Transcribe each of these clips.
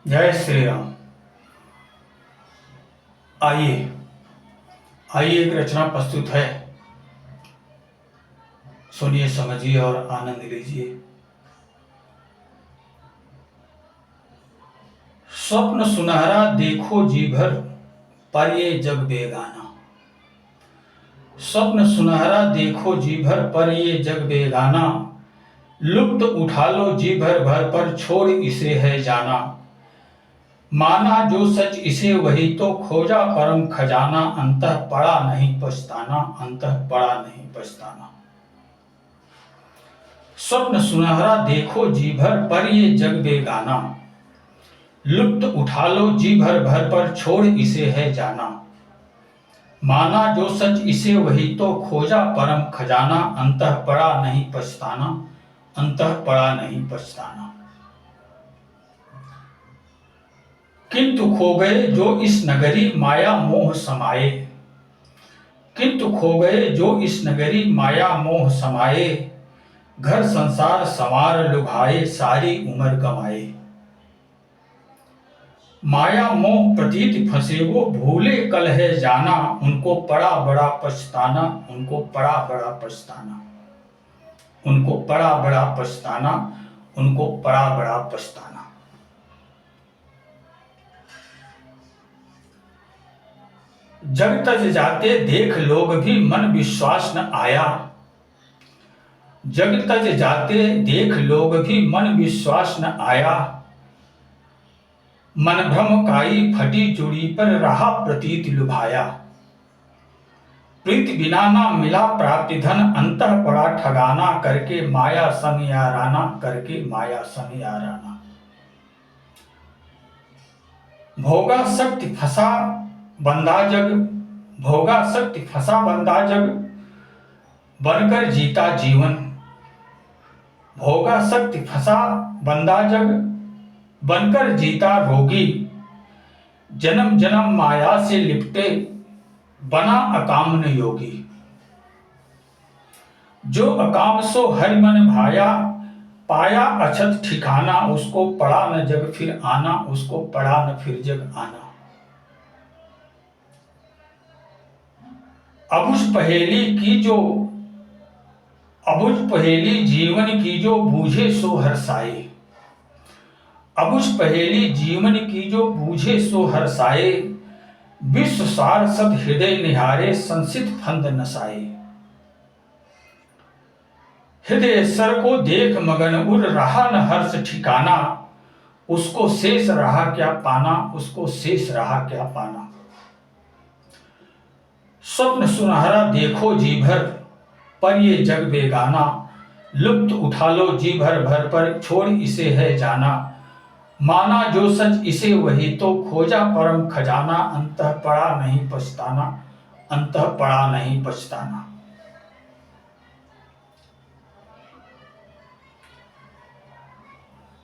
जय श्री राम। आइए आइए एक रचना प्रस्तुत है, सुनिए, समझिए और आनंद लीजिए। स्वप्न सुनहरा देखो जी भर, पर ये जग बेगाना। स्वप्न सुनहरा देखो जी भर, पर ये जग बेगाना। लुप्त उठा लो जी भर भर, पर छोड़ इसे है जाना। माना जो सच इसे वही तो खोजा परम खजाना। अंतः पड़ा नहीं पछताना, अंतः पड़ा नहीं पछताना। स्वप्न सुनहरा देखो जी भर, पर ये जग बेगाना। लुप्त उठा लो जी भर भर, पर छोड़ इसे है जाना। माना जो सच इसे वही तो खोजा परम खजाना। अंतः पड़ा नहीं पछताना, अंतः पड़ा नहीं पछताना। किंतु खो गए जो इस नगरी माया मोह समाये। किंतु खो गए जो इस नगरी माया मोह समाये। घर संसार संवार लुभाए, सारी उम्र गमाए। माया मोह प्रतीत फंसे वो, भूले कल है जाना। उनको पड़ा बड़ा पछताना, उनको पड़ा बड़ा पछताना। उनको पड़ा बड़ा पछताना, उनको पड़ा बड़ा पछताना। जग तज जाते देख लोग भी, मन विश्वास न आया। जग तज जाते देख लोग भी, मन विश्वास न आया। मन भ्रम काई फटी चूड़ी पर, रहा प्रतीत लुभाया। प्रीत बिना ना मिला प्राप्ति धन, अंतः पड़ा ठगाना। करके माया संग याराना, करके माया संग याराना। भोगा शक्ति फंसा बंधा जग, भोगा शक्ति फंसा बंधा जग, बनकर जीता जीवन। भोगा शक्ति फंसा बंधा जग, बनकर जीता रोगी। जन्म जन्म माया से लिपटे, बना अकाम न योगी। जो अकाम सो हरि मन भाया, पाया अछत ठिकाना। उसको पड़ा न जग फिर आना, उसको पड़ा न फिर जग आना। अबुझ पहेली की जो, अबुझ पहेली जीवन की जो, बूझे सो हर्षाए। अबुझ पहेली जीवन की जो, बूझे सो हर्षाए। विश्व सार सद हृदय निहारे, संसित फंद नसाए। हृदय सर को देख मगन उर, रहा न हर्ष ठिकाना। उसको शेष रहा क्या पाना, उसको शेष रहा क्या पाना। स्वप्न सुनहरा देखो जी भर, पर ये जग बेगाना। लुप्त उठा लो जी भर भर, पर छोड़ इसे है जाना। माना जो सच इसे वही तो खोजा परम खजाना। अंतः पड़ा नहीं पछताना, अंतः पड़ा नहीं पछताना।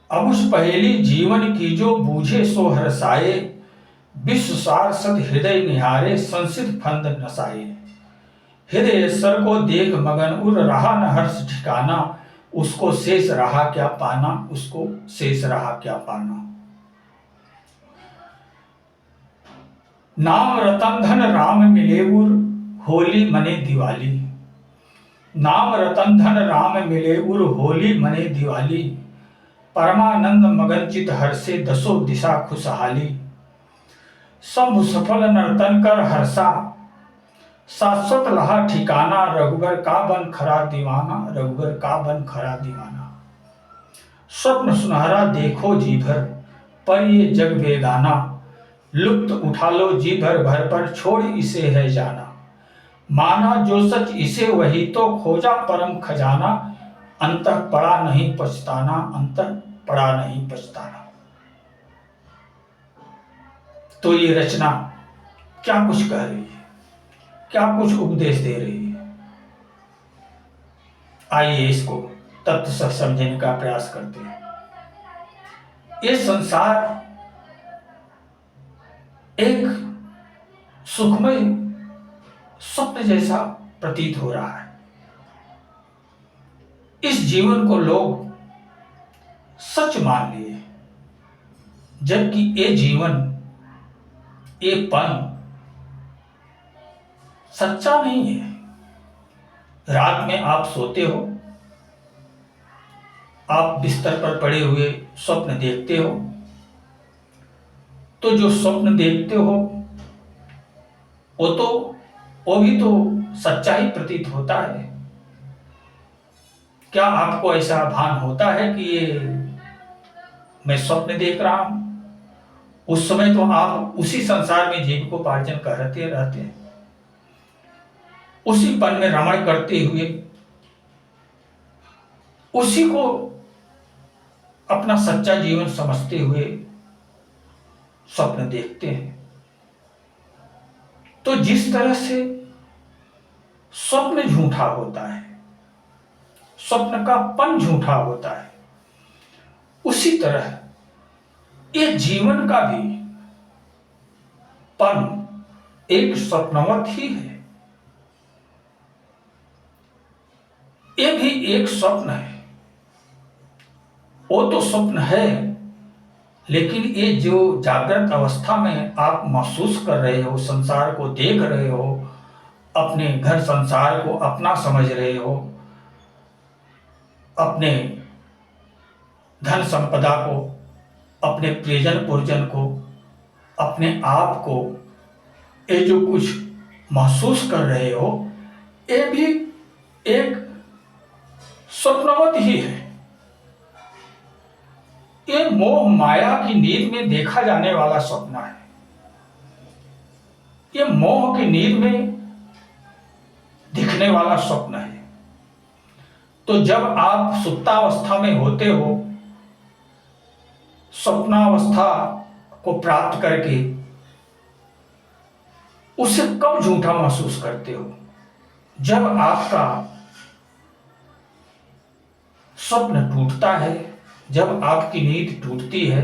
अबुझ पहेली जीवन की जो, बूझे सो हर्षाए। विश्व सार सद हृदय निहारे, संसित फंद नसाए। हृदय सर को देख मगन उर, रहा न हर्ष ठिकाना। उसको शेष रहा क्या पाना, उसको शेष रहा क्या पाना। नाम रतन धन राम मिले उर, होली मने दिवाली। नाम रतन धन राम मिले उर, होली मने दिवाली। परमानंद मगन चित हर्षे, दसों दिशा खुशहाली। शंभु सफल नर्तन कर हर्षा, शाश्वत लहा ठिकाना। रघुबर का बन खरा दीवाना, रघुबर का बन खरा दीवाना। स्वप्न सुनहरा देखो जी भर, पर ये जग बेगाना। लुप्त उठा लो जी भर भर, पर छोड़ इसे है जाना। माना जो सच इसे वही तो खोजा परम खजाना। अंतः पड़ा नहीं पछताना, अंतः पड़ा नहीं पछताना। तो ये रचना क्या कुछ कह रही है, क्या कुछ उपदेश दे रही है। आइए इसको तत्व से समझने का प्रयास करते हैं। ये संसार एक सुखमय स्वप्न जैसा प्रतीत हो रहा है। इस जीवन को लोग सच मान लिए, जबकि ये जीवन, ये पन सच्चा नहीं है। रात में आप सोते हो, आप बिस्तर पर पड़े हुए स्वप्न देखते हो, तो जो स्वप्न देखते हो वो भी तो सच्चा ही प्रतीत होता है। क्या आपको ऐसा भान होता है कि ये मैं स्वप्न देख रहा हूं? उस समय तो आप उसी संसार में जीविकोपार्जन करते रहते हैं, उसी पन में रमण करते हुए उसी को अपना सच्चा जीवन समझते हुए स्वप्न देखते हैं। तो जिस तरह से स्वप्न झूठा होता है, स्वप्न का पन झूठा होता है, उसी तरह ये जीवन का भी पन एक स्वप्नवत ही है। ये भी एक स्वप्न है। वो तो स्वप्न है, लेकिन ये जो जागृत अवस्था में आप महसूस कर रहे हो, संसार को देख रहे हो, अपने घर संसार को अपना समझ रहे हो, अपने धन संपदा को, अपने प्रियजन पुरजन को, अपने आप को, ये जो कुछ महसूस कर रहे हो, ये भी एक स्वप्नवत ही है। ये मोह माया की नींद में देखा जाने वाला स्वप्न है। ये मोह की नींद में दिखने वाला स्वप्न है। तो जब आप सुप्तावस्था में होते हो, स्वप्नावस्था को प्राप्त करके उसे कब झूठा महसूस करते हो? जब आपका स्वप्न टूटता है, जब आपकी नींद टूटती है,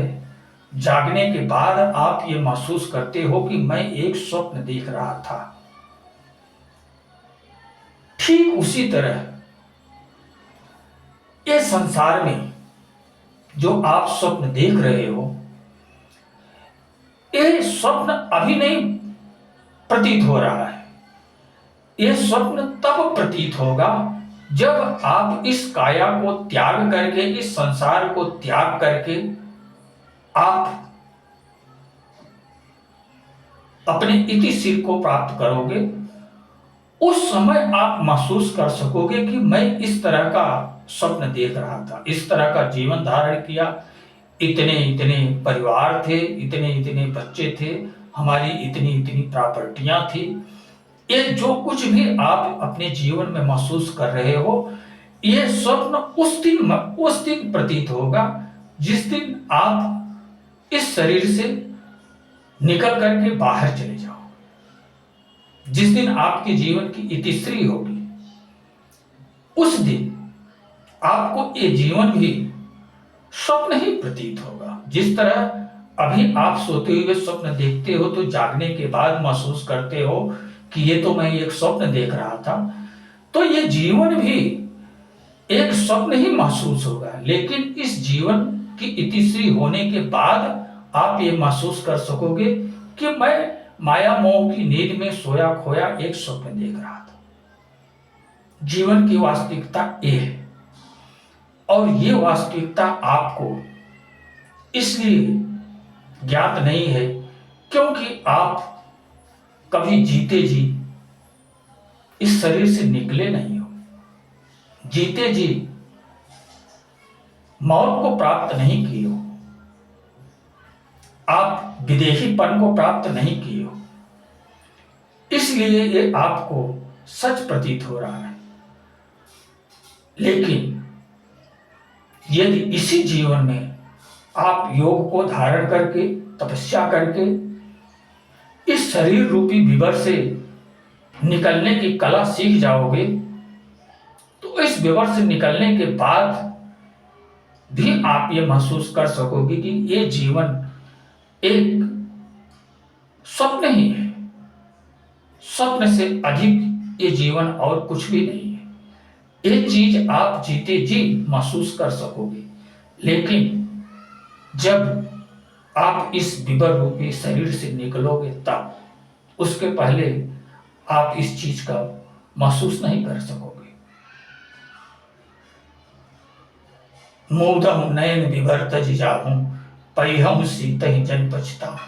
जागने के बाद आप ये महसूस करते हो कि मैं एक स्वप्न देख रहा था। ठीक उसी तरह ये संसार में जो आप स्वप्न देख रहे हो, ये स्वप्न अभी नहीं प्रतीत हो रहा है। ये स्वप्न तब प्रतीत होगा जब आप इस काया को त्याग करके, इस संसार को त्याग करके आप अपने इति सिर को प्राप्त करोगे। उस समय आप महसूस कर सकोगे कि मैं इस तरह का स्वप्न देख रहा था, इस तरह का जीवन धारण किया, इतने इतने परिवार थे, इतने इतने बच्चे थे, हमारी इतनी इतनी प्रॉपर्टियां थी। ये जो कुछ भी आप अपने जीवन में महसूस कर रहे हो, ये स्वप्न उस दिन प्रतीत होगा जिस दिन आप इस शरीर से निकल करके बाहर चले जाओ, जिस दिन आपके जीवन की इतिश्री होगी। उस दिन आपको ये जीवन भी स्वप्न ही प्रतीत होगा। जिस तरह अभी आप सोते हुए स्वप्न देखते हो तो जागने के बाद महसूस करते हो कि ये तो मैं एक स्वप्न देख रहा था, तो ये जीवन भी एक स्वप्न ही महसूस होगा। लेकिन इस जीवन की इतिश्री होने के बाद आप ये महसूस कर सकोगे कि मैं माया मोह की नींद में सोया खोया एक स्वप्न देख रहा था। जीवन की वास्तविकता ये है, और ये वास्तविकता आपको इसलिए ज्ञात नहीं है क्योंकि आप कभी जीते जी इस शरीर से निकले नहीं हो, जीते जी मौत को प्राप्त नहीं किए हो, आप विदेहीपन को प्राप्त नहीं किए हो, इसलिए ये आपको सच प्रतीत हो रहा है। लेकिन यदि इसी जीवन में आप योग को धारण करके, तपस्या करके इस शरीर रूपी विवर से निकलने की कला सीख जाओगे, तो इस विवर से निकलने के बाद भी आप ये महसूस कर सकोगे कि ये जीवन एक स्वप्न ही है। स्वप्न से अधिक ये जीवन और कुछ भी नहीं है। ये चीज आप जीते जी महसूस कर सकोगे। लेकिन जब आप इस विवर रूपी शरीर से निकलोगे तब, उसके पहले आप इस चीज का महसूस नहीं कर सकोगे। मूढ़ नयन विवर तज जाहूं, परिहम सीत ही जन पछता।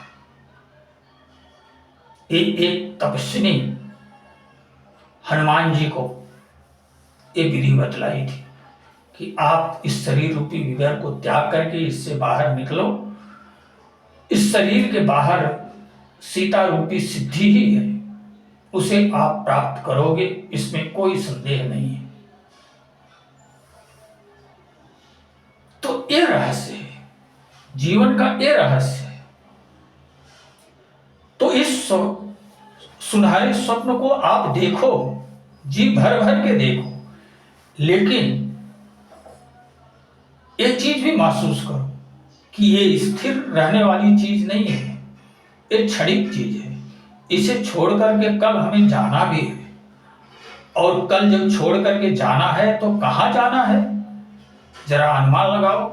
एक तपस्विनी हनुमान जी को ये विधि बतलाई थी कि आप इस शरीर रूपी विवर को त्याग करके इससे बाहर निकलो। इस शरीर के बाहर सीता रूपी सिद्धि ही है, उसे आप प्राप्त करोगे, इसमें कोई संदेह नहीं है। तो ये रहस्य है, जीवन का ये रहस्य है। तो इस सुनहरे स्वप्न को आप देखो, जी भर भर के देखो, लेकिन ये चीज भी महसूस करो कि ये स्थिर रहने वाली चीज नहीं है, ये क्षणिक चीज है। इसे छोड़ करके कल हमें जाना भी है, और कल जब छोड़ करके जाना है तो कहां जाना है, जरा अनुमान लगाओ।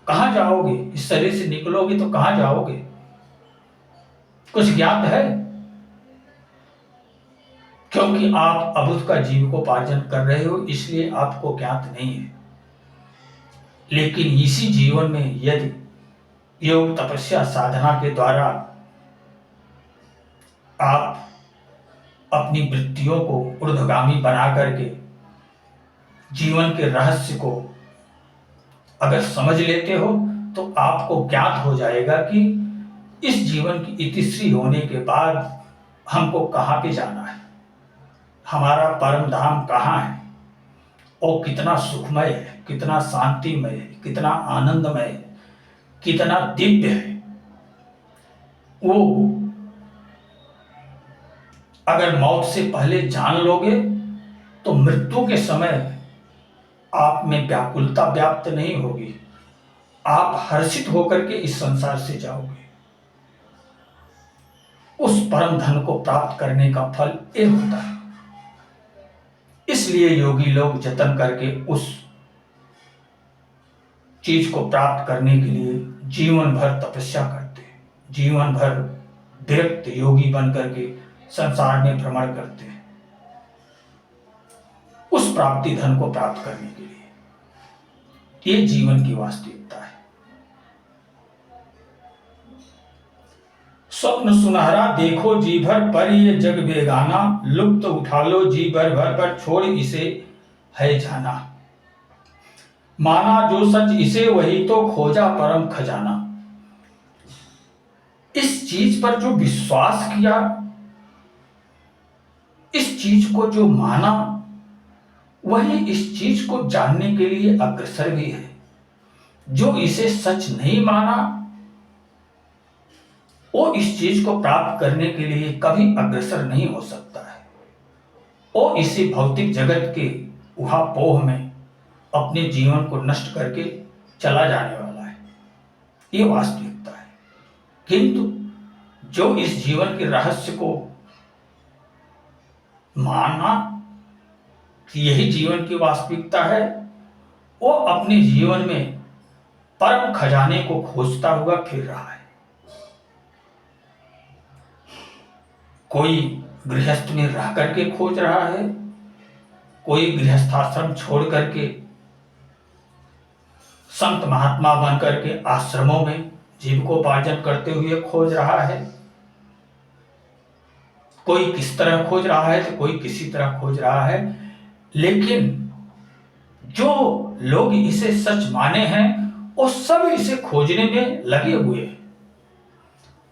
कहां जाओगे? इस शरीर से निकलोगे तो कहां जाओगे? कुछ ज्ञात है? क्योंकि आप अभूत का जीविकोपार्जन कर रहे हो, इसलिए आपको ज्ञात नहीं है। लेकिन इसी जीवन में यदि योग तपस्या साधना के द्वारा आप अपनी वृत्तियों को ऊर्ध्वगामी बना करके जीवन के रहस्य को अगर समझ लेते हो, तो आपको ज्ञात हो जाएगा कि इस जीवन की इतिश्री होने के बाद हमको कहाँ पे जाना है, हमारा परम धाम कहाँ है, और कितना सुखमय है, कितना शांतिमय है, कितना आनंदमय है, कितना दिव्य है। वो अगर मौत से पहले जान लोगे तो मृत्यु के समय आप में व्याकुलता व्याप्त नहीं होगी, आप हर्षित होकर के इस संसार से जाओगे। उस परम धन को प्राप्त करने का फल ये होता है। इसलिए योगी लोग जतन करके उस चीज को प्राप्त करने के लिए जीवन भर तपस्या करते हैं, जीवन भर विरक्त योगी बन करके संसार में भ्रमण करते हैं उस प्राप्ति धन को प्राप्त करने के लिए। ये जीवन की वास्तविकता है। स्वप्न सुनहरा देखो जी भर पर, ये जग बेगाना, लुप्त उठा लो जी भर भर पर, छोड़ इसे है जाना। माना जो सच इसे वही तो खोजा परम खजाना। इस चीज पर जो विश्वास किया, इस चीज को जो माना, वही इस चीज को जानने के लिए अग्रसर भी है। जो इसे सच नहीं माना, वो इस चीज को प्राप्त करने के लिए कभी अग्रसर नहीं हो सकता है। वो इसी भौतिक जगत के उहापोह में अपने जीवन को नष्ट करके चला जाने वाला है। ये वास्तविकता है। किंतु जो इस जीवन के रहस्य को माना कि यही जीवन की वास्तविकता है, वो अपने जीवन में परम खजाने को खोजता हुआ फिर रहा है। कोई गृहस्थ में रह करके खोज रहा है, कोई गृहस्थाश्रम छोड़ करके संत महात्मा बन करके आश्रमों में जीविकोपार्जन करते हुए खोज रहा है। कोई किस तरह खोज रहा है तो कोई किसी तरह खोज रहा है। लेकिन जो लोग इसे सच माने हैं, वो सब इसे खोजने में लगे हुए हैं,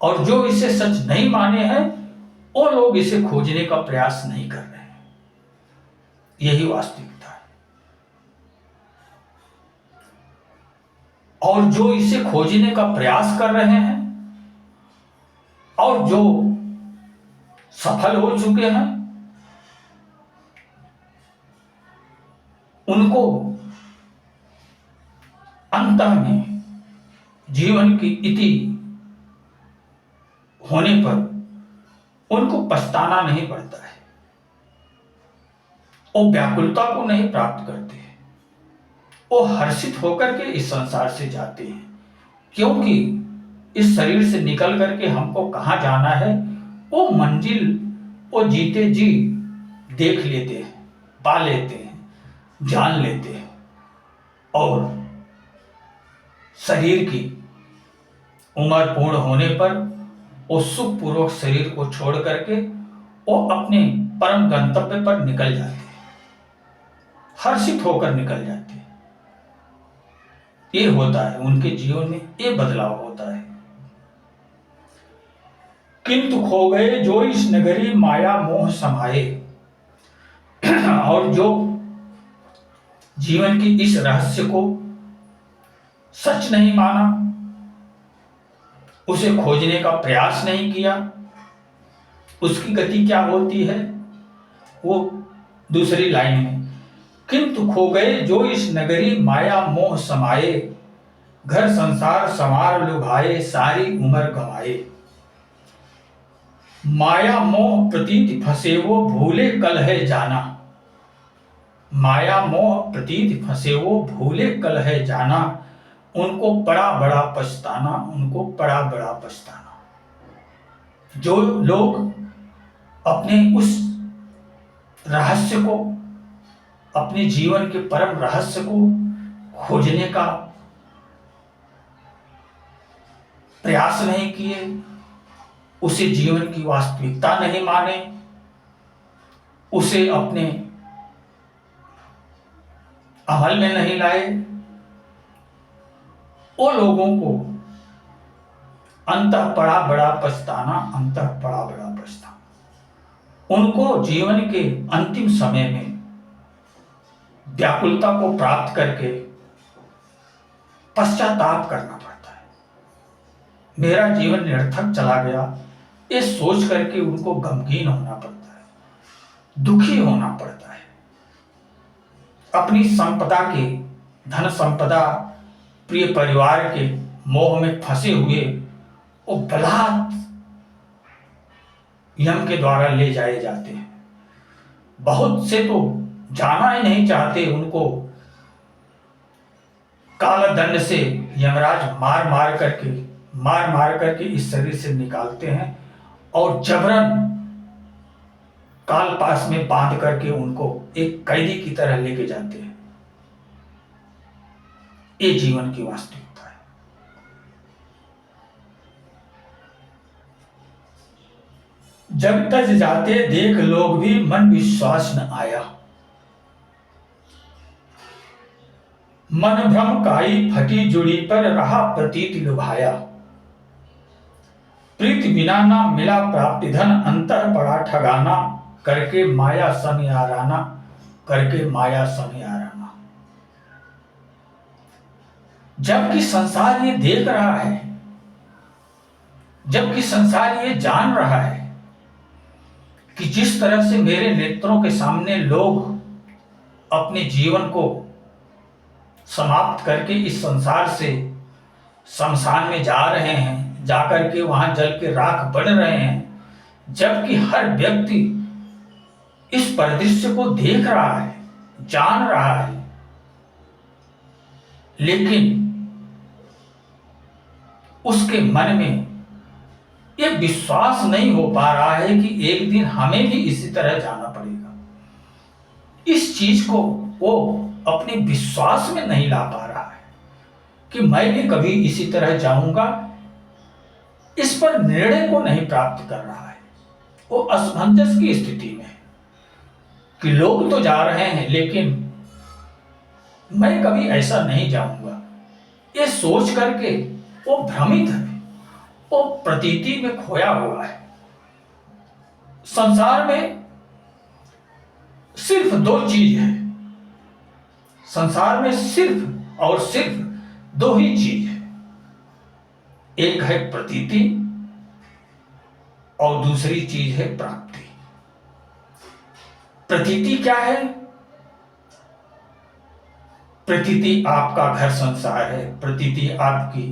और जो इसे सच नहीं माने हैं, वो लोग इसे खोजने का प्रयास नहीं कर रहे हैं। यही वास्तविकता है। और जो इसे खोजने का प्रयास कर रहे हैं और जो सफल हो चुके हैं, उनको अंत में जीवन की इति होने पर उनको पछताना नहीं पड़ता है। वो व्याकुलता को नहीं प्राप्त करते हैं, वो हर्षित होकर के इस संसार से जाते हैं, क्योंकि इस शरीर से निकल करके हमको कहाँ जाना है, वो मंजिल वो जीते जी देख लेते हैं, पा लेते हैं, जान लेते हैं, और शरीर की उम्र पूर्ण होने पर वो सुखपूर्वक शरीर को छोड़ करके वो अपने परम गंतव्य पर निकल जाते हैं, हर्षित होकर निकल जाते हैं। ये होता है उनके जीवन में, ये बदलाव होता है। किंतु खो गए जो इस नगरी माया मोह समाये, और जो जीवन की इस रहस्य को सच नहीं माना, उसे खोजने का प्रयास नहीं किया, उसकी गति क्या होती है, वो दूसरी लाइन में, किंतु खो गए जो इस नगरी माया मोह समाये, घर संसार संवार लुभाए, सारी उम्र गंवाए। माया मोह प्रतीत फंसे वो भूले कल है जाना, माया मोह प्रतीत फंसे वो भूले कल है जाना, उनको बड़ा बड़ा पछताना, उनको बड़ा बड़ा पछताना। जो लोग अपने उस रहस्य को, अपने जीवन के परम रहस्य को खोजने का प्रयास नहीं किए, उसे जीवन की वास्तविकता नहीं माने, उसे अपने अमल में नहीं लाए, वो लोगों को अंतः बड़ा बड़ा पछताना, अंतः बड़ा बड़ा पछताना। उनको जीवन के अंतिम समय में व्याकुलता को प्राप्त करके पश्चाताप करना पड़ता है। मेरा जीवन निरर्थक चला गया, ये सोच करके उनको गमगीन होना पड़ता है, दुखी होना पड़ता है। अपनी संपदा के, धन संपदा, प्रिय परिवार के मोह में फंसे हुए वो बलात् यम के द्वारा ले जाए जाते हैं। बहुत से तो जाना ही नहीं चाहते, उनको काल दंड से यमराज मार मार करके इस शरीर से निकालते हैं और जबरन काल पास में बांध करके उनको एक कैदी की तरह लेके जाते हैं। ये जीवन की वास्तविकता है। जब तज जाते देख लोग भी मन विश्वास न आया, मन भ्रम काई फटी जुड़ी पर रहा प्रतीत लुभाया, प्रीति बिना ना मिला प्राप्ति धन अंतर पड़ा ठगाना, करके माया सन याराना, करके माया सन याराना। जबकि संसार ये देख रहा है, जबकि संसार ये जान रहा है कि जिस तरह से मेरे नेत्रों के सामने लोग अपने जीवन को समाप्त करके इस संसार से शमशान में जा रहे हैं, जाकर के वहां जल के राख बन रहे हैं, जबकि हर व्यक्ति इस परिदृश्य को देख रहा है, जान रहा है, लेकिन उसके मन में यह विश्वास नहीं हो पा रहा है कि एक दिन हमें भी इसी तरह जाना पड़ेगा। इस चीज को वो अपने विश्वास में नहीं ला पा रहा है कि मैं भी कभी इसी तरह जाऊंगा। इस पर निर्णय को नहीं प्राप्त कर रहा है। वो असमंजस की स्थिति में है कि लोग तो जा रहे हैं लेकिन मैं कभी ऐसा नहीं जाऊंगा। ये सोच करके वो भ्रमित है, वो प्रतीति में खोया हुआ है। संसार में सिर्फ दो चीज है, संसार में सिर्फ और सिर्फ दो ही चीज है, एक है प्रतीति और दूसरी चीज है प्राप्ति। प्रतीति क्या है? प्रतीति आपका घर संसार है, प्रतीति आपकी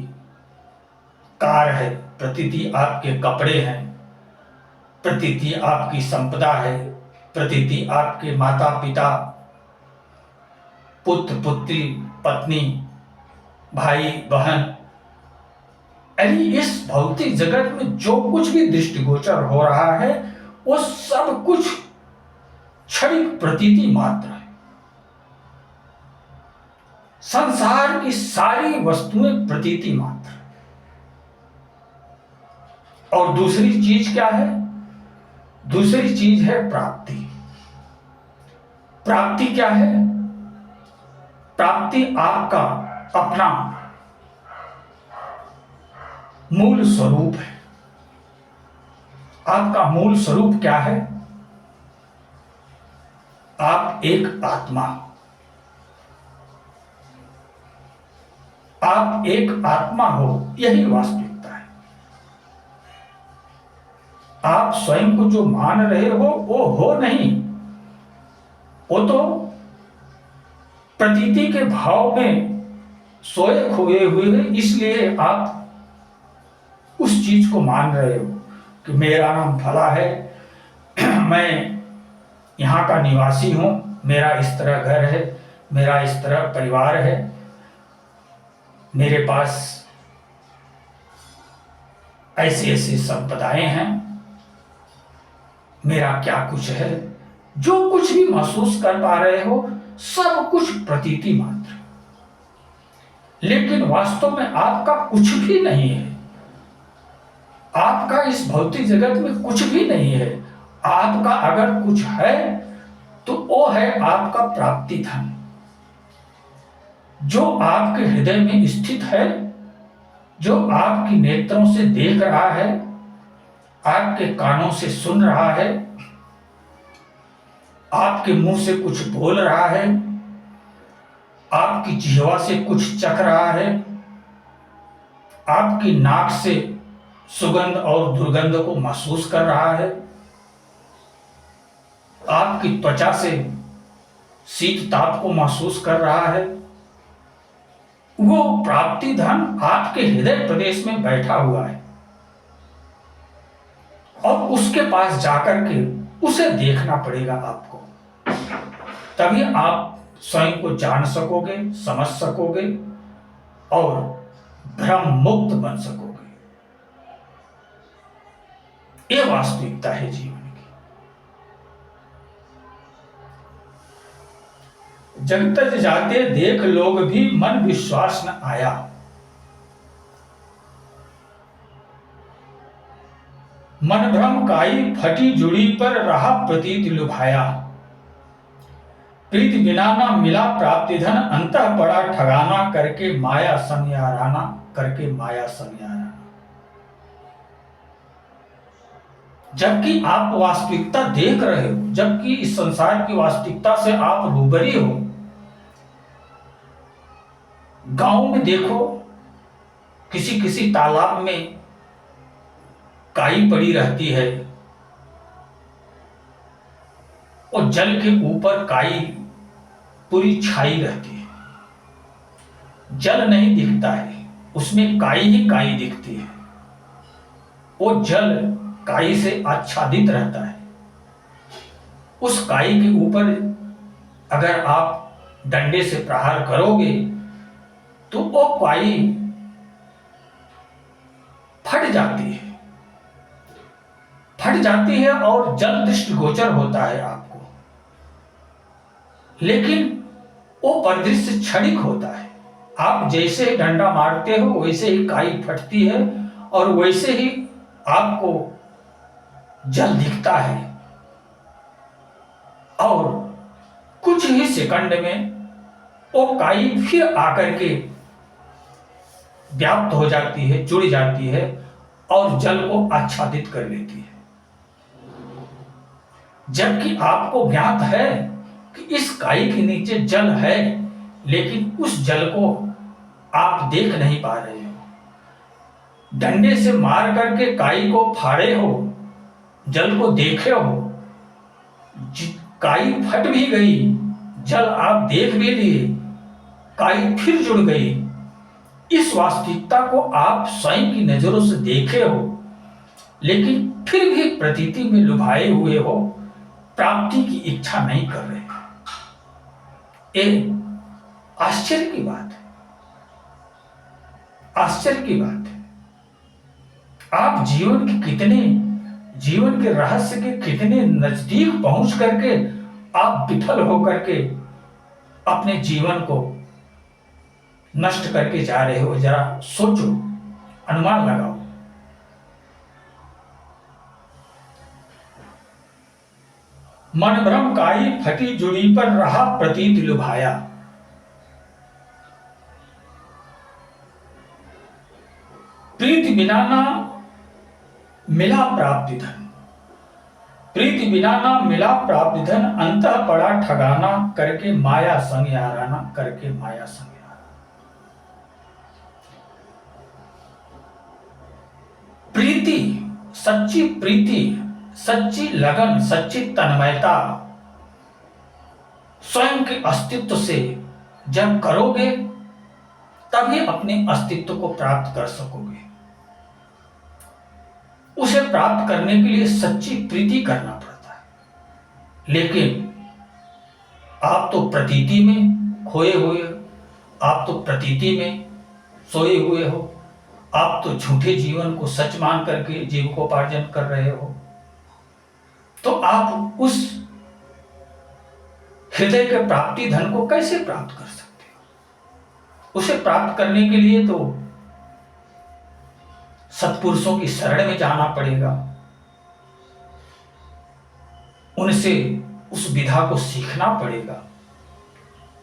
कार है, प्रतीति आपके कपड़े हैं, प्रतीति आपकी संपदा है, प्रतीति आपके माता पिता, पुत्र पुत्री, पत्नी, भाई बहन, यानी इस भौतिक जगत में जो कुछ भी दृष्टिगोचर हो रहा है वो सब कुछ क्षणिक प्रतीति मात्र है। संसार की सारी वस्तुएं प्रतीति मात्र। और दूसरी चीज क्या है? दूसरी चीज है प्राप्ति। प्राप्ति क्या है? प्राप्ति आपका अपना मूल स्वरूप है। आपका मूल स्वरूप क्या है? आप एक आत्मा हो। आप एक आत्मा हो, यही वास्तविकता है। आप स्वयं को जो मान रहे हो वो हो नहीं, वो तो प्रतीति के भाव में सोए खोए हुए हैं, इसलिए आप उस चीज को मान रहे हो कि मेरा नाम फला है, मैं यहाँ का निवासी हूं, मेरा इस तरह घर है, मेरा इस तरह परिवार है, मेरे पास ऐसी ऐसी संपदाएं हैं, मेरा क्या कुछ है। जो कुछ भी महसूस कर पा रहे हो सब कुछ प्रतीति मात्र, लेकिन वास्तव में आपका कुछ भी नहीं है। आपका इस भौतिक जगत में कुछ भी नहीं है। आपका अगर कुछ है तो वो है आपका प्राप्ति धन, जो आपके हृदय में स्थित है, जो आपकी नेत्रों से देख रहा है, आपके कानों से सुन रहा है, आपके मुंह से कुछ बोल रहा है, आपकी जिह्वा से कुछ चख रहा है, आपकी नाक से सुगंध और दुर्गंध को महसूस कर रहा है, आपकी त्वचा से शीत ताप को महसूस कर रहा है। वो प्राप्ति धन आपके हृदय प्रदेश में बैठा हुआ है और उसके पास जाकर के उसे देखना पड़ेगा आपको, तभी आप स्वयं को जान सकोगे, समझ सकोगे और भ्रम मुक्त बन सकोगे। ये वास्तविकता है जीवन की। जगत जाते देख लोग भी मन विश्वास न आया। मन भ्रम काई फटी जुड़ी पर रहा प्रतीत लुभाया। प्रीत बिना ना मिला प्राप्ति धन, अंतः पड़ा ठगाना करके माया संयाराना, करके माया संयाराना। जबकि आप वास्तविकता देख रहे हो, जबकि इस संसार की वास्तविकता से आप रूबरी हो। गांव में देखो, किसी किसी तालाब में काई पड़ी रहती है और जल के ऊपर काई पूरी छाई रहती है। जल नहीं दिखता है, उसमें काई ही काई दिखती है। वो जल काई से आच्छादित रहता है। उस काई के ऊपर अगर आप डंडे से प्रहार करोगे तो वो काई फट जाती है, और जल दृष्टिगोचर होता है आपको, लेकिन वो परिदृश्य क्षणिक होता है। आप जैसे ही डंडा मारते हो वैसे ही काई फटती है और वैसे ही आपको जल दिखता है और कुछ ही सेकंड में वो काई फिर आकर के व्याप्त हो जाती है, जुड़ जाती है और जल को आच्छादित कर लेती है। जबकि आपको ज्ञात है कि इस काई के नीचे जल है, लेकिन उस जल को आप देख नहीं पा रहे हो। डंडे से मार करके काई को फाड़े हो, जल को देखे हो, काई फट भी गई, जल आप देख भी लिए, काई फिर जुड़ गई। इस वास्तविकता को आप स्वयं की नजरों से देखे हो, लेकिन फिर भी प्रतीति में लुभाए हुए हो, प्राप्ति की इच्छा नहीं कर रहे। ये आश्चर्य की बात है, आश्चर्य की बात है। आप जीवन के रहस्य के कितने नजदीक पहुंच करके आप विफल होकर के अपने जीवन को नष्ट करके जा रहे हो, जरा सोचो, अनुमान लगाओ। मन भ्रम काई फटी जुड़ी पर रहा प्रतीत लुभाया। प्रीति बिना ना मिला प्राप्ति धन, प्रीति बिना ना मिला प्राप्ति धन, अंतः पड़ा ठगाना करके माया संग याराना करके माया संग याराना। प्रीति, सच्ची लगन, सच्ची तन्मयता स्वयं के अस्तित्व से जब करोगे तभी अपने अस्तित्व को प्राप्त कर सकोगे। उसे प्राप्त करने के लिए सच्ची प्रीति करना पड़ता है। लेकिन आप तो प्रतीति में खोए हुए हो, आप तो प्रतीति में सोए हुए हो, आप तो झूठे जीवन को सच मान करके जीविकोपार्जन कर रहे हो। तो आप उस हृदय के प्राप्ति धन को कैसे प्राप्त कर सकते हो? उसे प्राप्त करने के लिए तो सत्पुरुषों की शरण में जाना पड़ेगा, उनसे उस विधा को सीखना पड़ेगा,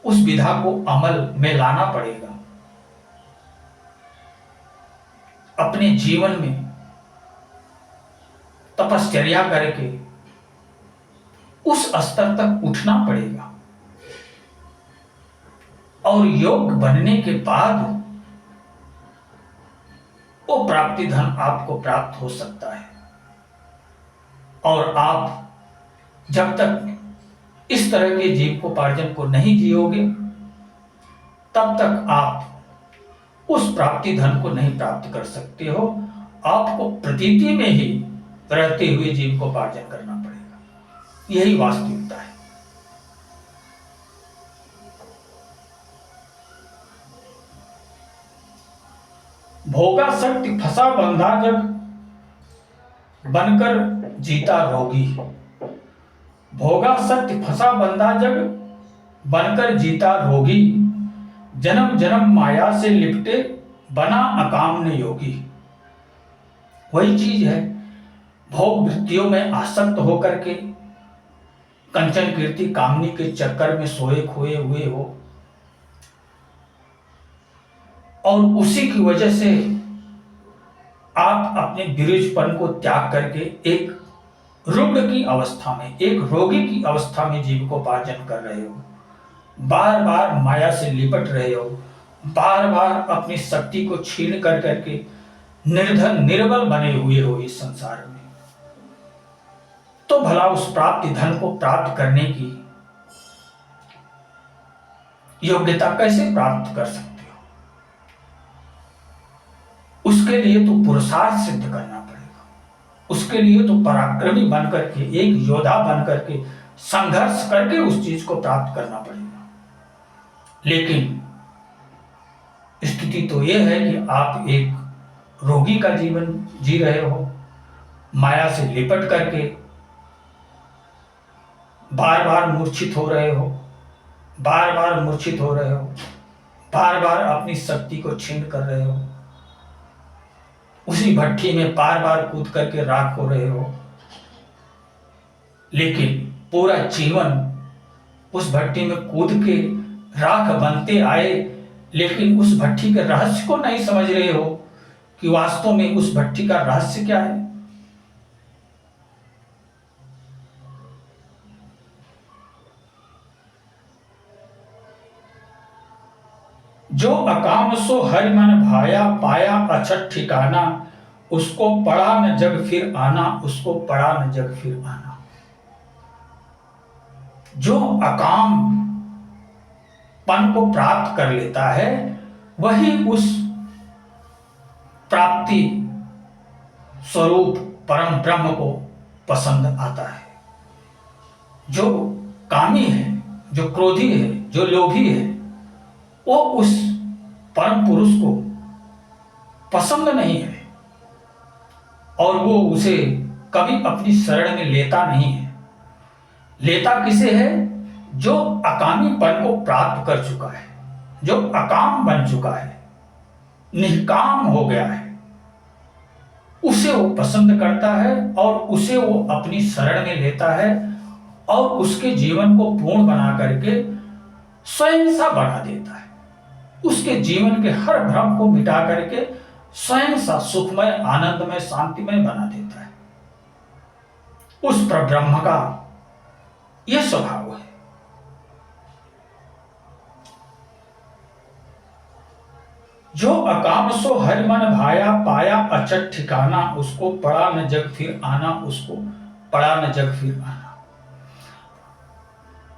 उस विधा को अमल में लाना पड़ेगा। अपने जीवन में तपश्चर्या करके उस स्तर तक उठना पड़ेगा और योग बनने के बाद वो प्राप्ति धन आपको प्राप्त हो सकता है। और आप जब तक इस तरह के जीविकोपार्जन को नहीं जियोगे तब तक आप उस प्राप्ति धन को नहीं प्राप्त कर सकते हो। आपको प्रतीति में ही रहते हुए जीविकोपार्जन करना पड़ेगा। यही वास्तविकता है। भोगा शक्ति फंसा बंधा जग, बनकर जीता रोगी। भोगा शक्ति फंसा बंधा जग, बनकर जीता रोगी। जन्म जन्म माया से लिपटे, बना अकाम्य योगी। वही चीज है, भोग वृत्तियों में आसक्त होकर के कंचन कीर्ति कामनी के चक्कर में सोए खोए हुए हो और उसी की वजह से आप अपने विरुजपन को त्याग करके एक रुग्ण की अवस्था में, एक रोगी की अवस्था में जीविकोपार्जन कर रहे हो। बार बार माया से लिपट रहे हो, बार बार अपनी शक्ति को छीन कर करके निर्धन निर्बल बने हुए हो इस संसार में। तो भला उस प्राप्ति धन को प्राप्त करने की योग्यता कैसे प्राप्त कर सकते हो? उसके लिए तो पुरुषार्थ सिद्ध करना पड़ेगा, उसके लिए तो पराक्रमी बन करके, एक योद्धा बन करके संघर्ष करके उस चीज को प्राप्त करना पड़ेगा। लेकिन स्थिति तो यह है कि आप एक रोगी का जीवन जी रहे हो, माया से लिपट करके बार बार मूर्छित हो रहे हो, बार बार मूर्छित हो रहे हो, बार बार अपनी शक्ति को छीन कर रहे हो, उसी भट्ठी में बार बार कूद करके राख हो रहे हो। लेकिन पूरा जीवन उस भट्टी में कूद के राख बनते आए, लेकिन उस भट्टी के रहस्य को नहीं समझ रहे हो कि वास्तव में उस भट्टी का रहस्य क्या है। जो अकाम सो हरि मन भाया, पाया अछत ठिकाना। उसको पड़ा न जग फिर आना, उसको पड़ा न जग फिर आना। जो अकाम पन को प्राप्त कर लेता है वही उस प्राप्ति स्वरूप परम ब्रह्म को पसंद आता है। जो कामी है, जो क्रोधी है, जो लोभी है, वो उस परम पुरुष को पसंद नहीं है। और वो उसे कभी अपनी शरण में लेता नहीं है। लेता किसे है? जो अकामीपन को प्राप्त कर चुका है, जो अकाम बन चुका है, निष्काम हो गया है, उसे वो पसंद करता है और उसे वो अपनी शरण में लेता है और उसके जीवन को पूर्ण बना करके स्वयं सा बना देता है। उसके जीवन के हर भ्रम को मिटा करके स्वयं सा सुखमय, आनंदमय, शांतिमय बना देता है। उस परब्रह्म का यह स्वभाव है। जो अकाम सो हरि मन भाया, पाया अचट ठिकाना, उसको पड़ा न जग फिर आना, उसको पड़ा न जग फिर आना।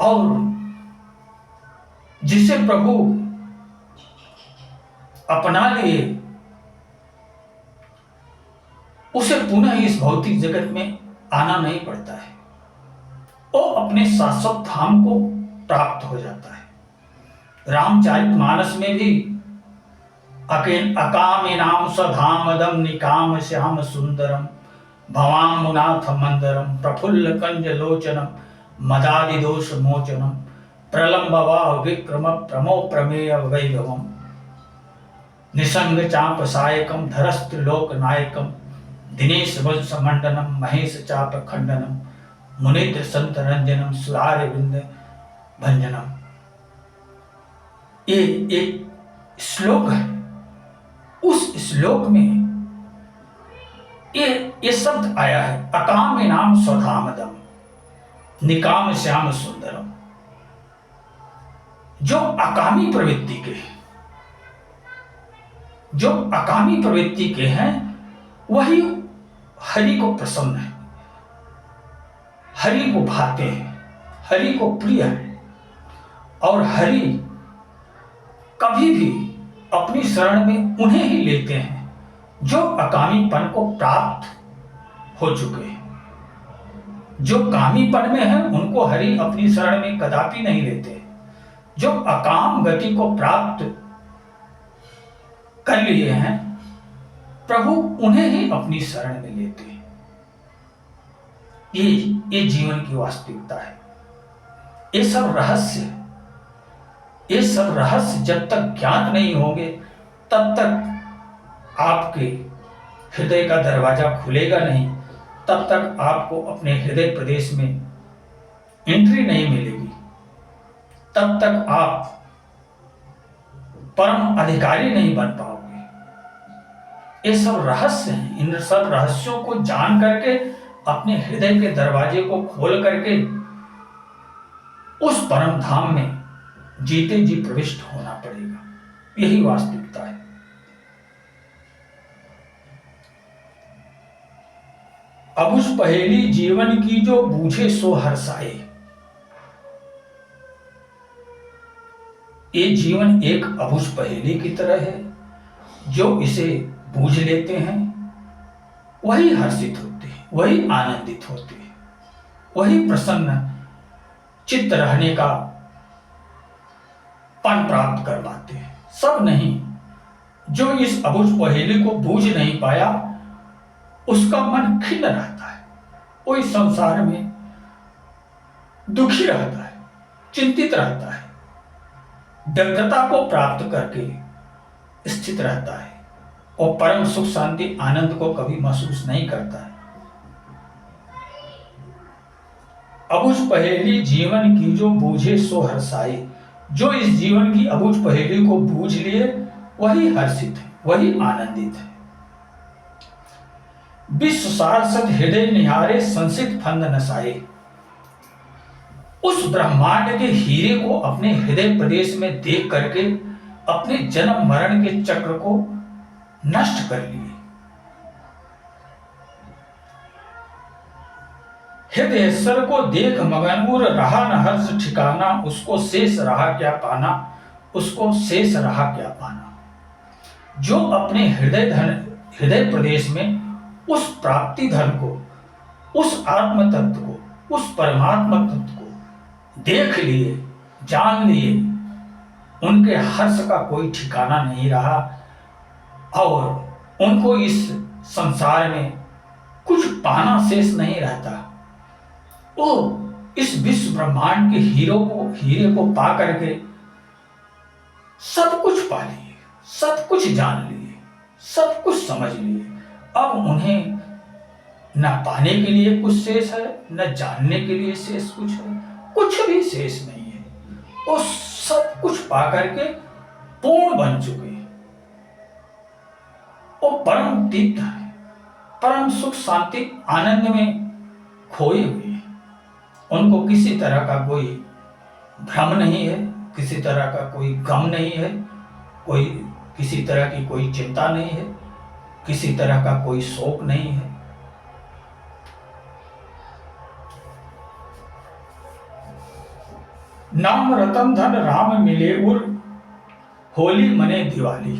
और जिसे प्रभु अपना लिए, उसे पुनः इस भौतिक जगत में आना नहीं पड़ता है। वो अपने शाश्वत धाम को प्राप्त हो जाता है। रामचरितमानस में भी अकामिनाम स्वधामदम निकाम श्याम सुंदरम भवामुनाथ मंदरम प्रफुल्ल कंज लोचनम मदादि दोष मोचनम प्रलंबवा विक्रम प्रमो प्रमेय वैभवम निसंग चाप सायकम धरस्त लोक नायकम दिनेश वंश मंडनम महेश चाप खंडनम मुनित्र संत रंजनम सुरार्य बिंद भंजनम। ये एक श्लोक है। उस श्लोक में ये शब्द आया है, अकाम नाम स्वधामदम निकाम श्याम सुंदरम। जो अकामी प्रवृत्ति के हैं, जो अकामी प्रवृत्ति के हैं, वही हरि को प्रसन्न है, हरि को भाते हैं, हरि को प्रिय है। और हरि कभी भी अपनी शरण में उन्हें ही लेते हैं जो अकामीपन को प्राप्त हो चुके हैं। जो कामीपन में है उनको हरि अपनी शरण में कदापि नहीं लेते। जो अकाम गति को प्राप्त कर लिए हैं, प्रभु उन्हें ही अपनी शरण में लेते हैं। ये जीवन की वास्तविकता है। ये सब रहस्य जब तक ज्ञात नहीं होंगे, तब तक आपके हृदय का दरवाजा खुलेगा नहीं, तब तक आपको अपने हृदय प्रदेश में एंट्री नहीं मिलेगी, तब तक आप परम अधिकारी नहीं बन पाओगे। ये सब रहस्य हैं। इन सब रहस्यों को जान करके अपने हृदय के दरवाजे को खोल करके उस परम धाम में जीते जी प्रविष्ट होना पड़ेगा। यही वास्तविकता है। अब उस पहेली जीवन की जो बूझे सो हर्षाए। ये जीवन एक अबुझ पहेली की तरह है। जो इसे बूझ लेते हैं वही हर्षित होते हैं, वही आनंदित होते हैं, वही प्रसन्न चित्त रहने का पन प्राप्त कर पाते हैं। सब नहीं। जो इस अबुझ पहेली को बूझ नहीं पाया, उसका मन खिन्न रहता है, वो इस संसार में दुखी रहता है, चिंतित रहता है, व्यग्रता को प्राप्त करके स्थित रहता है और परम सुख शांति आनंद को कभी महसूस नहीं करता है। अबुझ पहेली जीवन की जो बूझे सो हर्षाए। जो इस जीवन की अबुझ पहेली को बूझ लिए वही हर्षित है, वही आनंदित है। विश्व सारसद हृदय निहारे संसित फंद नसाए। उस ब्रह्मांड के हीरे को अपने हृदय प्रदेश में देख करके अपने जन्म मरण के चक्र को नष्ट कर लिए। हृदयेश्वर को देख मगनूर रहा न हर्ष ठिकाना, उसको शेष रहा क्या पाना, उसको शेष रहा क्या पाना। जो अपने हृदय प्रदेश में उस प्राप्ति धन को, उस आत्म तत्व को, उस परमात्मा तत्व को देख लिए, जान लिए, उनके हर्ष का कोई ठिकाना नहीं रहा और उनको इस संसार में कुछ पाना शेष नहीं रहता। वो इस विश्व ब्रह्मांड के हीरे को पा करके सब कुछ पा लिए, सब कुछ जान लिए, सब कुछ समझ लिए। अब उन्हें न पाने के लिए कुछ शेष है, न जानने के लिए शेष कुछ है, कुछ भी शेष नहीं है। वो सब कुछ पा करके पूर्ण बन चुके हैं। वो परम तृप्त है, परम सुख शांति आनंद में खोए हुए हैं। उनको किसी तरह का कोई भ्रम नहीं है, किसी तरह का कोई गम नहीं है, कोई किसी तरह की कोई चिंता नहीं है, किसी तरह का कोई शोक नहीं है। नाम रतन धन राम मिले उर होली मने दिवाली।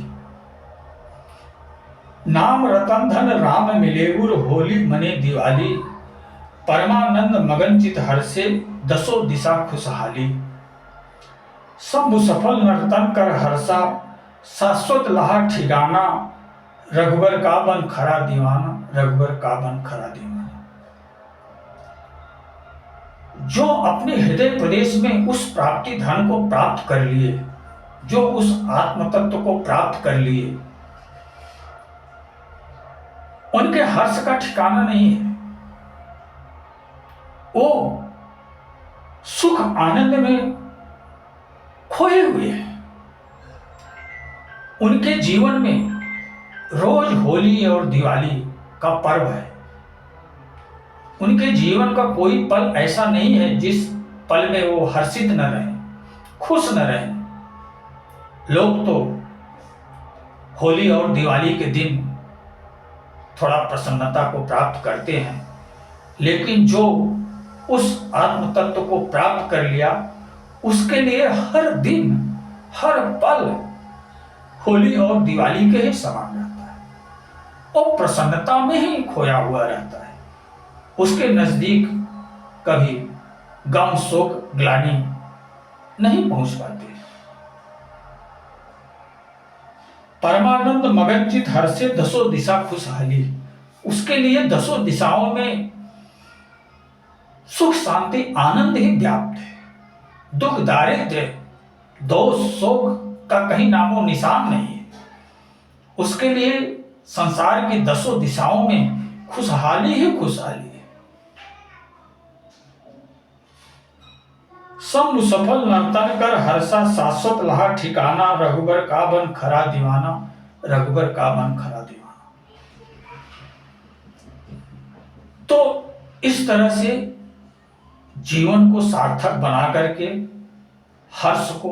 नाम रतन धन राम मिले उर होली मने दिवाली। परमानंद मगन चित हर्षे दसों दिशा खुशहाली। शंभु सफल नर्तन कर हर्षा शाश्वत लहा ठिकाना। रघुबर का बन खरा दीवाना, रघुबर का बन खरा दीवाना। जो अपने हृदय प्रदेश में उस प्राप्ति धन को प्राप्त कर लिए, जो उस आत्म तत्व को प्राप्त कर लिए, उनके हर्ष का ठिकाना नहीं है। वो सुख आनंद में खोए हुए हैं। उनके जीवन में रोज होली और दिवाली का पर्व है। उनके जीवन का कोई पल ऐसा नहीं है जिस पल में वो हर्षित न रहे, खुश न रहे। लोग तो होली और दिवाली के दिन थोड़ा प्रसन्नता को प्राप्त करते हैं, लेकिन जो उस आत्म तत्व को प्राप्त कर लिया, उसके लिए हर दिन हर पल होली और दिवाली के ही समान रहता है। और प्रसन्नता में ही खोया हुआ रहता है। उसके नजदीक कभी गम शोक ग्लानि नहीं पहुंच पाते। परमानंद मगनचित हर्षे दसों दिशा खुशहाली। उसके लिए दसों दिशाओं में सुख शांति आनंद ही व्याप्त है। दुख दारिद्र्य दोष शोक का कहीं नामो निशान नहीं है। उसके लिए संसार की दसों दिशाओं में खुशहाली ही खुशहाली है। शंभु सफल नर्तन कर हर्षा शाश्वत लहा ठिकाना। रघुबर का बन खरा दीवाना, रघुबर का बन खरा दीवाना। तो इस तरह से जीवन को सार्थक बना करके हर्ष को,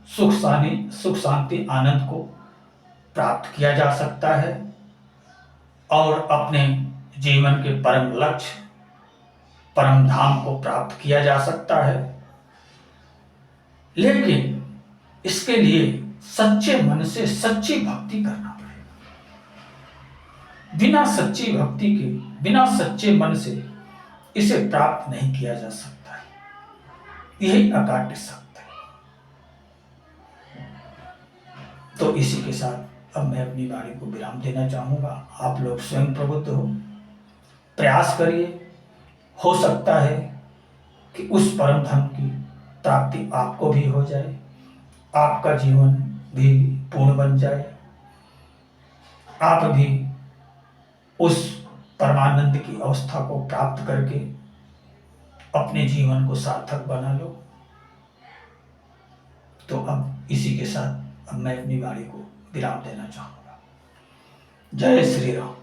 सुख शांति आनंद को प्राप्त किया जा सकता है और अपने जीवन के परम लक्ष्य परम धाम को प्राप्त किया जा सकता है। लेकिन इसके लिए सच्चे मन से सच्ची भक्ति करना पड़ेगा। बिना सच्ची भक्ति के, बिना सच्चे मन से इसे प्राप्त नहीं किया जा सकता है। यही अकाट्य सत्य है। तो इसी के साथ अब मैं अपनी वाणी को विराम देना चाहूंगा। आप लोग स्वयं प्रबुद्ध हो, प्रयास करिए। हो सकता है कि उस परम धन की प्राप्ति आपको भी हो जाए, आपका जीवन भी पूर्ण बन जाए, आप भी उस परमानंद की अवस्था को प्राप्त करके अपने जीवन को सार्थक बना लो। तो अब इसी के साथ अब मैं अपनी वाणी को विराम देना चाहूंगा। जय श्री राम।